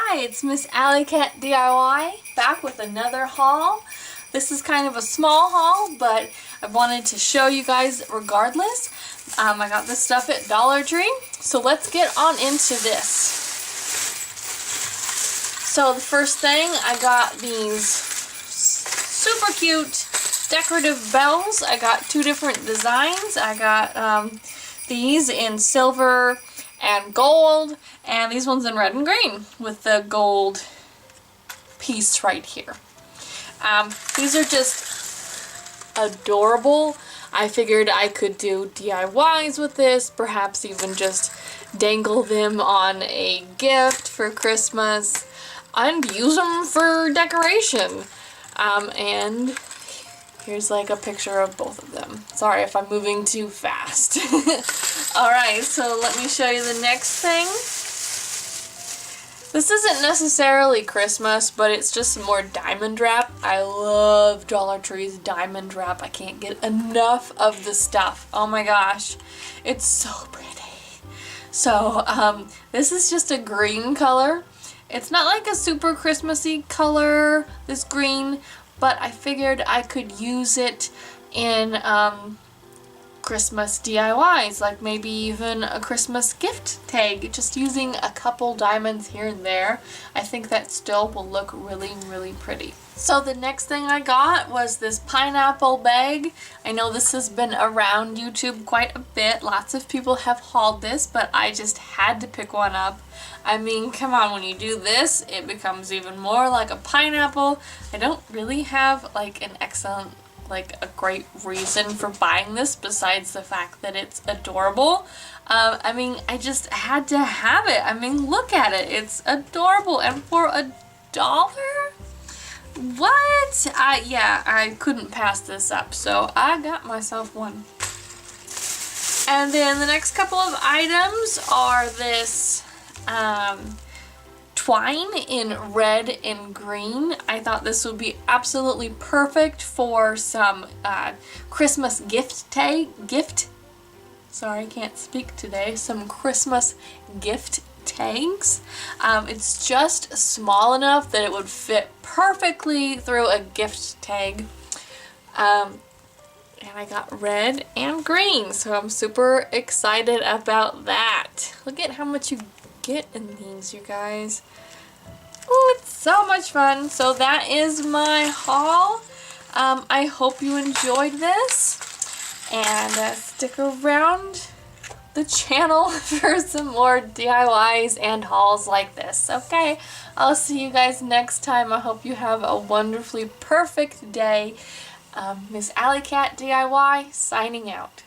Hi, it's Miss Alley Cat DIY back with another haul. This is kind of a small haul, but I wanted to show you guys regardless. I got this stuff at Dollar Tree, so let's get on into this. So the first thing, I got these super cute decorative bells. I got two different designs. I got these in silver and gold, and these ones in red and green with the gold piece right here. These are just adorable. I figured I could do DIYs with this, perhaps even just dangle them on a gift for Christmas and use them for decoration. And here's like a picture of both of them. Sorry if I'm moving too fast. Alright, so let me show you the next thing. This isn't necessarily Christmas, but it's just some more diamond wrap. I love Dollar Tree's diamond wrap. I can't get enough of the stuff. Oh my gosh, it's so pretty. So, this is just a green color. It's not like a super Christmassy color, this green, but I figured I could use it in Christmas DIYs, like maybe even a Christmas gift tag, just using a couple diamonds here and there. I think that still will look really, really pretty. So the next thing I got was this pineapple bag. I know this has been around YouTube quite a bit. Lots of people have hauled this, but I just had to pick one up. I mean, come on, when you do this, it becomes even more like a pineapple. I don't really have like an excellent, like a great reason for buying this besides the fact that it's adorable. I mean, I just had to have it. I mean, look at it. It's adorable. And for $1? What? Yeah, I couldn't pass this up, so I got myself one. And then the next couple of items are this twine in red and green. I thought this would be absolutely perfect for some Christmas sorry, I can't speak today. Some Christmas gift tags. It's just small enough that it would fit perfectly through a gift tag. And I got red and green, so I'm super excited about that. Look at how much you get in these, you guys. Oh, it's so much fun. So that is my haul. I hope you enjoyed this, and stick around the channel for some more DIYs and hauls like this. Okay, I'll see you guys next time. I hope you have a wonderfully perfect day. Miss Alley Cat DIY signing out.